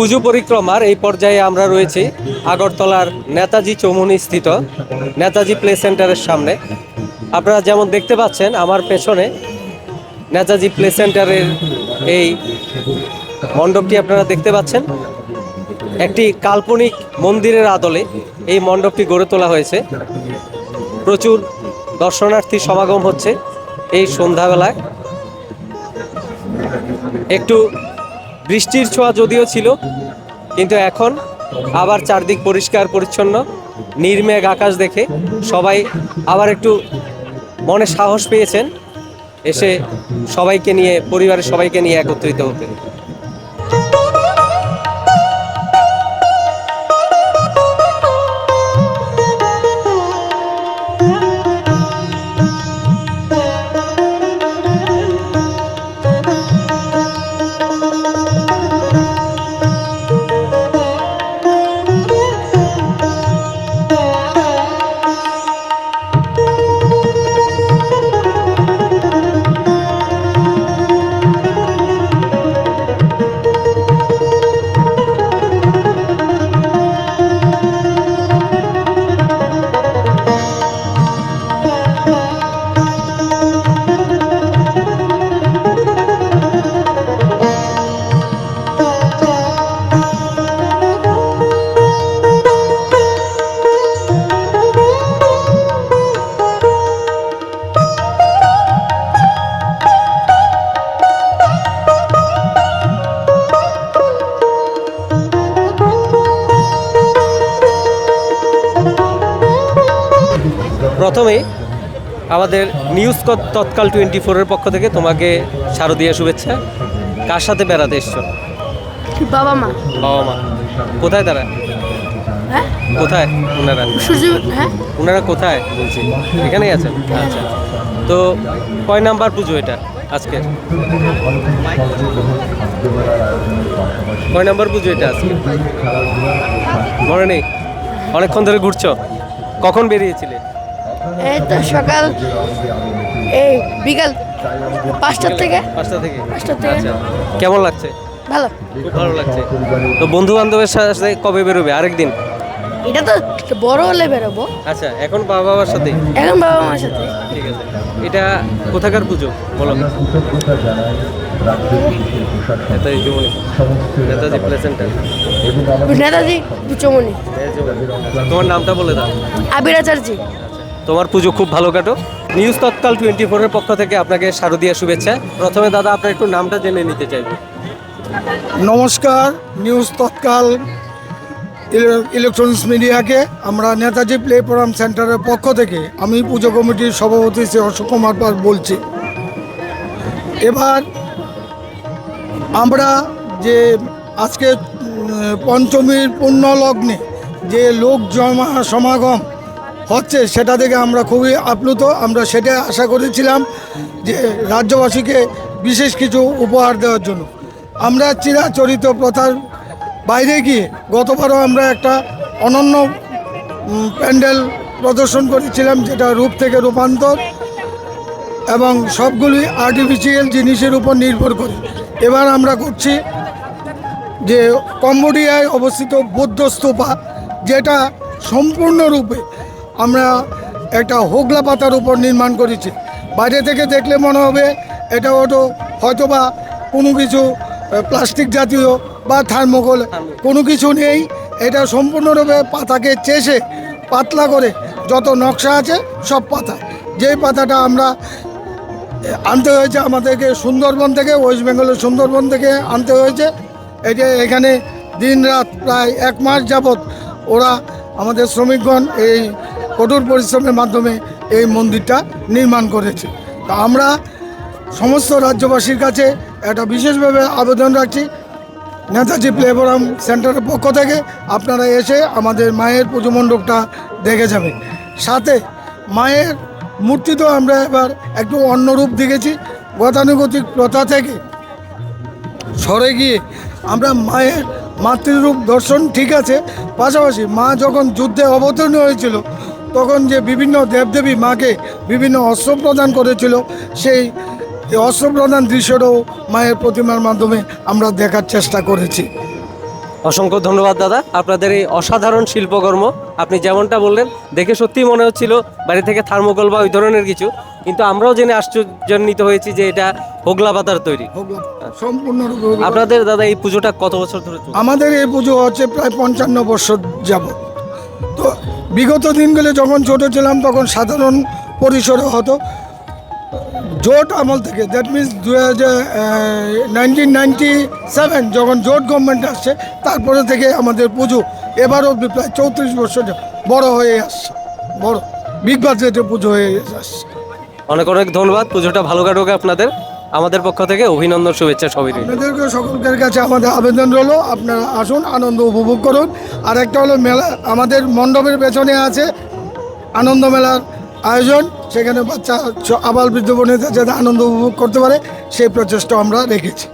পুজো পরিক্রমার এই পর্যায়ে আমরা রয়েছি আগরতলার নেতাজি চৌমুহনী স্থিত নেতাজি প্লে সেন্টারের সামনে। আপনারা যেমন দেখতে পাচ্ছেন আমার পেছনে নেতাজি প্লে সেন্টারের এই মণ্ডপটি আপনারা দেখতে পাচ্ছেন। একটি কাল্পনিক মন্দিরের আদলে এই মণ্ডপটি গড়ে তোলা হয়েছে। প্রচুর দর্শনার্থী সমাগম হচ্ছে এই সন্ধ্যাবেলায়। একটু বৃষ্টির ছোঁয়া যদিও ছিল, কিন্তু এখন আবার চারদিক পরিষ্কার পরিচ্ছন্ন, নির্মেঘ আকাশ দেখে সবাই আবার একটু মনে সাহস পেয়েছেন এসে সবাইকে নিয়ে, পরিবারের সবাইকে নিয়ে একত্রিত হতে। প্রথমে আমাদের নিউজ তৎকাল 24-এর পক্ষ থেকে তোমাকে শারদীয়া শুভেচ্ছা। কার সাথে বেড়াতে এসছো? বাবা মা। বাবা মা কোথায়? তারা হ্যাঁ, কোথায়? ওনারা হ্যাঁ, ওনারা কোথায় বলছি? এখানেই আছেন। আচ্ছা, তো কয় নাম্বার পুজো এটা আজকে? কয় নাম্বার পুজো এটা আজকে? মনে নেই? অনেকক্ষণ ধরে ঘুরছো? কখন বেরিয়েছিলে? এই তো সকাল, এই বিকাল 5টার থেকে। 5টা থেকে? 5টা থেকে। আচ্ছা, কেমন লাগছে? ভালো। খুব ভালো লাগছে। তো বন্ধু বান্ধবের সাথে কবে বেরোবে? আরেকদিন? এটা তো বড় হলে বেরোবো। আচ্ছা, এখন বাবা মার সাথে? এখন বাবা মার সাথে। ঠিক আছে। এটা কোথাকার পুজো বলো? Netaji Choumuhani, Netaji play centre, Netaji Choumuhani. তোমার নামটা বলে দাও। আবির আচার্যি। তোমার পুজো খুব ভালো কাটো। নিউজ তৎকাল 24-এর পক্ষ থেকে আপনাকে শারদীয়া শুভেচ্ছা। প্রথমে দাদা আপনার একটু নামটা জেনে নিতে চাইবো। নমস্কার, নিউজ তৎকাল ইলেকট্রনিক্স মিডিয়াকে আমরা নেতাজি প্লে প্রোগ্রাম সেন্টারের পক্ষ থেকে আমি পুজো কমিটির সভাপতি শ্রী অশোক কুমার পাল বলছি। এবার আমরা যে আজকে পঞ্চমীর পুণ্য লগ্নে যে লোক সমাগম হচ্ছে সেটা থেকে আমরা খুবই আপ্লুত। আমরা সেটা আশা করেছিলাম যে রাজ্যবাসীকে বিশেষ কিছু উপহার দেওয়ার জন্য। আমরা চিরাচরিত প্রথার বাইরে গিয়ে গতবারও আমরা একটা অনন্য প্যান্ডেল প্রদর্শন করেছিলাম, যেটা রূপ থেকে রূপান্তর এবং সবগুলি আর্টিফিশিয়াল জিনিসের উপর নির্ভর করে। এবার আমরা করছি যে কম্বোডিয়ায় অবস্থিত বৌদ্ধ স্তূপা, যেটা সম্পূর্ণরূপে আমরা একটা হোগলা পাতার উপর নির্মাণ করেছি। বাইরে থেকে দেখলে মনে হবে এটা হয়তোবা কোনো কিছু প্লাস্টিক জাতীয় বা থার্মোকল কোনো কিছু নেই। এটা সম্পূর্ণরূপে পাতাকে চেষে পাতলা করে যত নকশা আছে সব পাতা, যেই পাতাটা আমরা আনতে হয়েছে আমাদেরকে সুন্দরবন থেকে, ওয়েস্ট বেঙ্গলের সুন্দরবন থেকে আনতে হয়েছে। এটা এখানে দিন রাত প্রায় 1 মাস যাবৎ ওরা আমাদের শ্রমিকগণ এই কঠোর পরিশ্রমের মাধ্যমে এই মন্দিরটা নির্মাণ করেছে। তা আমরা সমস্ত রাজ্যবাসীর কাছে একটা বিশেষভাবে আবেদন রাখছি, নেতাজি প্লে প্রোগ্রাম সেন্টারের পক্ষ থেকে আপনারা এসে আমাদের মায়ের পুজো মণ্ডপটা দেখে যাবেন। সাথে মায়ের মূর্তি তো আমরা এবার একটু অন্য রূপ দেখেছি। গতানুগতিক প্রথা থেকে সরে গিয়ে আমরা মায়ের মাতৃরূপ দর্শন ঠিক আছে, পাশাপাশি মা যখন যুদ্ধে অবতীর্ণ হয়েছিল তখন যে বিভিন্ন দেবদেবী মাকে বিভিন্ন অস্ত্র প্রদান করেছিল, সেই অস্ত্র প্রদান দৃশ্যটাও মায়ের প্রতিমার মাধ্যমে আমরা দেখার চেষ্টা করেছি। অসংখ্য ধন্যবাদ দাদা, আপনাদের এই অসাধারণ শিল্পকর্ম। আপনি যেমনটা বললেন দেখে সত্যিই মনে হচ্ছিল বাড়ি থেকে থার্মোকল বা ওই ধরনের কিছু, কিন্তু আমরাও জেনে আশ্চর্যান্বিত হয়েছি যে এটা হোগলা পাতার তৈরি। সম্পূর্ণরূপে হোগলা। আপনাদের দাদা এই পুজোটা কত বছর ধরে চলছে? আমাদের এই পুজো হচ্ছে প্রায় 55 বছর যাবত। তো বিগত দিনগুলো যখন ছোটো ছিলাম তখন সাধারণ পরিসরে হতো। জোট আমল থেকে, দ্যাট মিনস 1997 যখন জোট গভর্নমেন্ট আসছে তারপরে থেকে আমাদের পুজো এবার অবধি প্রায় 34 বছর বড় হয়ে আসছে, বড় বিগ বাজেটের পুজো হয়ে আসছে। অনেক অনেক ধন্যবাদ, পুজোটা ভালো কাটুক আপনাদের। আমাদের পক্ষ থেকে অভিনন্দন, শুভেচ্ছা সবই রইল। আপনাদেরকে সকলের কাছে আমাদের আবেদন রইল, আপনারা আসুন, আনন্দ উপভোগ করুন। আর একটা হলো মেলা, আমাদের মণ্ডপের পেছনে আছে আনন্দ মেলার আয়োজন, সেখানে বাচ্চা আবাল বৃদ্ধ বনিতা যাতে আনন্দ উপভোগ করতে পারে সেই প্রচেষ্টা আমরা রেখেছি।